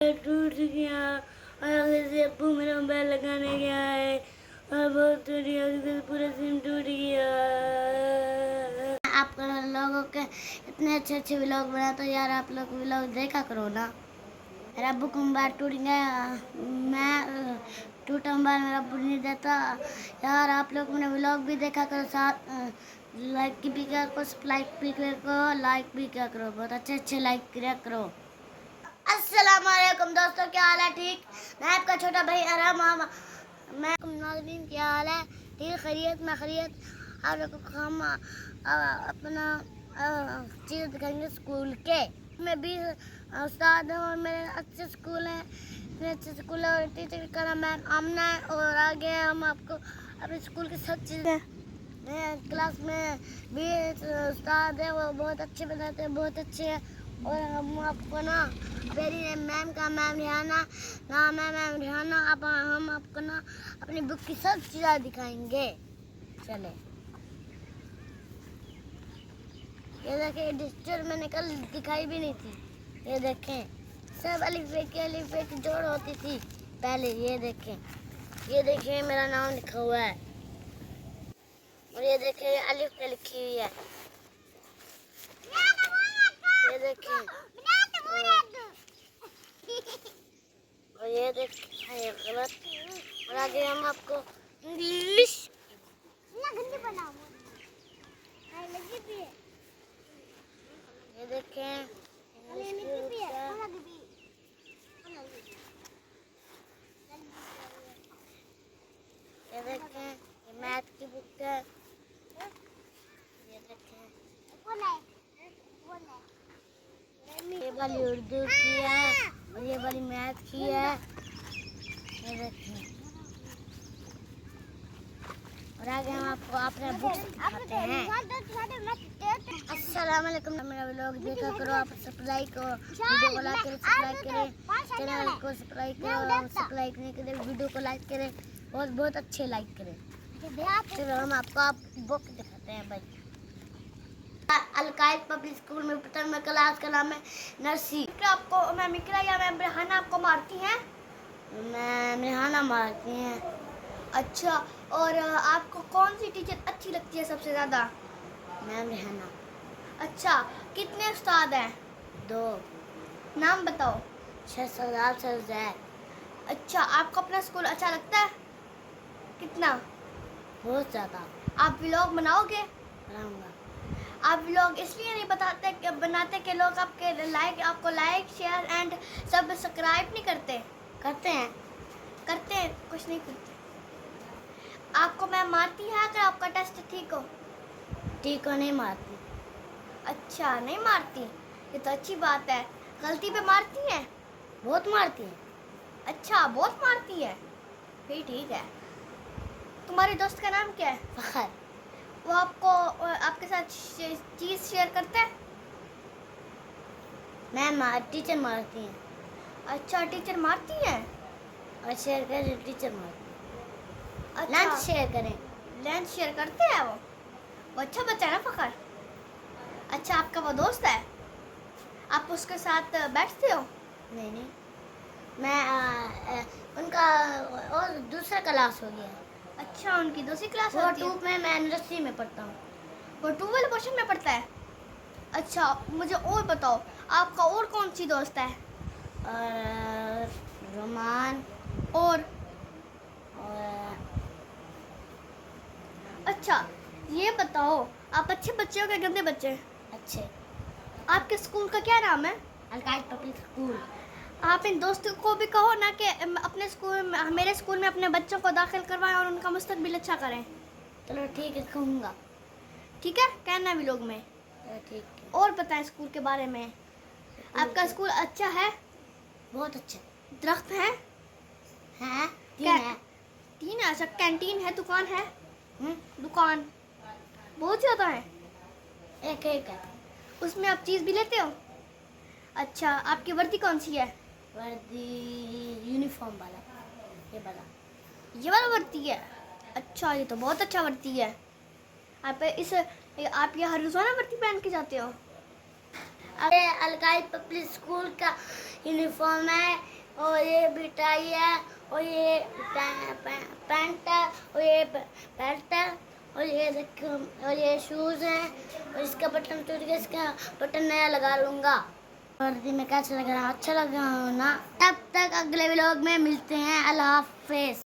टूट गया और आगे से अप्पू मेरा मोबाइल लगाने गया है और बहुत टूट गया, पूरा सिम टूट गया। आप लोगों के इतने अच्छे अच्छे व्लॉग बनाते हो यार, आप लोग व्लॉग देखा करो ना। मेरा अब्बू का मोबाइल टूट गया, मैं टूटा मोबाइल मेरा अब्बू नहीं देता यार। आप लोग मैंने व्लॉग भी देखा करो, साथ लाइक भी किया करो, लाइक भी किया करो, बहुत अच्छे अच्छे लाइक किया करो। अस्सलाम वालेकुम दोस्तों, क्या हाल है? ठीक, मैं आपका छोटा भाई आराम। मैं नाज़रीन, क्या हाल है? ठीक, खैरियत में खैरियत। आप लोगों को हम अपना चीज़ दिखाएंगे स्कूल के। मैं भी उस्ताद हूँ और मेरे अच्छे स्कूल हैं, इतने अच्छे स्कूल है और टीचर का नाम है आमना है। और आगे हम आपको अपने स्कूल की सब चीज़ें, क्लास में भी उस्ताद है, वो बहुत अच्छे बनाते हैं, बहुत अच्छे हैं। और हम आपको ना मेरी मैम का नाम रिहाना, नाम है मैम रिहाना। अब हम आपको ना अपनी बुक की सब चीज़ें दिखाएंगे। चले, ये देखें, डिजिटल मैंने कल दिखाई भी नहीं थी। ये देखें, सब अलिफ की जोड़ होती थी पहले। ये देखें मेरा नाम लिखा हुआ है और ये देखें अलिफ पे लिखी हुई है। ये देखें और ये देखें ये गलत। और आगे हम आपको इंग्लिश ये देखें ये देखें, ये मैथ की बुक है। ये देखें, ये वाली उर्दू की है और ये वाली मैथ की है। ये देखें, और आगे हम आपको अपने बुक्स दिखाते हैं। अस्सलाम वालेकुम, मेरा व्लॉग देखा करो, आप सब्सक्राइब करो, वीडियो को लाइक करें, सब्सक्राइब करें, चैनल को सब्सक्राइब करो, सब्सक्राइब नहीं करें वीडियो को लाइक करें, बहुत बहुत अच्छे लाइक करें। चलो हम आपको आप बुक दिखाते हैं भाई। अलकायद पब्लिक स्कूल में प्रथम क्लास का नाम है नर्सी। आपको मैम इकरा या मैम रेहाना आपको मारती हैं? मैम रेहाना मारती हैं। अच्छा, और आपको कौन सी टीचर अच्छी लगती है सबसे ज़्यादा? मैम रेहाना। अच्छा, कितने उस्ताद हैं? 2। नाम बताओ। शेख सरदार, सर ज़ैद। अच्छा, आपको अपना स्कूल अच्छा लगता है? कितना? बहुत ज़्यादा। आप व्लॉग बनाओगे? बनाऊंगा। आप व्लॉग इसलिए नहीं बनाते कि लोग आपको लाइक शेयर एंड सब्सक्राइब नहीं करते? करते हैं, कुछ नहीं करते। आपको मैम मारती है अगर आपका टेस्ट ठीक हो? ठीक हो, नहीं मारती। अच्छा, नहीं मारती, ये तो अच्छी बात है। गलती पे मारती हैं? बहुत मारती हैं। अच्छा, बहुत मारती है, फिर ठीक है। तुम्हारे दोस्त का नाम क्या है? फखर। वो आपके साथ चीज़ शेयर करता है? मैम टीचर मारती हैं। अच्छा, टीचर मारती हैं और शेयर करें, टीचर मारती हैं। अच्छा, लंच शेयर करें, लंच शेयर करते हैं वो अच्छा बच्चा है ना फखर। अच्छा, आपका वो दोस्त है, आप उसके साथ बैठते हो? नहीं, मैं उनका और दूसरा क्लास हो गया। अच्छा, उनकी दूसरी क्लास होती है? वो 2 में, मैं नर्सरी में पढ़ता हूँ। वो 2 वाले पोर्शन में पढ़ता है? अच्छा, मुझे और बताओ, आपका और कौन सी दोस्त है? रोमान और अच्छा, ये बताओ, आप अच्छे बच्चे हो क्या गंदे बच्चे? अच्छे। आपके स्कूल का क्या नाम है? अलकायद पब्लिक स्कूल। आप इन दोस्तों को भी कहो ना कि अपने स्कूल में, मेरे स्कूल में अपने बच्चों को दाखिल करवाएं और उनका मुस्तकबिल अच्छा करें। चलो ठीक है, कहूँगा। ठीक है, कहना भी लोग में। ठीक है। और बताएं स्कूल के बारे में। आपका स्कूल अच्छा है? बहुत अच्छा। दरख्त हैं? हैं, 3 है। 3 है? अच्छा, कैंटीन है, दुकान है? दुकान बहुत ज़्यादा है। एक है। उसमें आप चीज़ भी लेते हो? अच्छा, आपकी वर्दी कौन सी है? वर्दी यूनिफॉर्म वाला, ये वाला वर्दी है। अच्छा, ये तो बहुत अच्छा वर्दी है। आप ये हर रोज़ाना वर्दी पहन के जाते हो? अब ये अलकाई पब्लिक स्कूल का यूनिफॉर्म है और ये भी टाई है और ये पैंट है और ये बेल्ट है और ये देखो और ये शूज हैं और इसका बटन टूट गया, इसका बटन नया लगा लूंगा। वर्दी में कैसा लग रहा है? अच्छा लग रहा हो ना? तब तक अगले व्लॉग में मिलते हैं। अल्लाह हाफिज।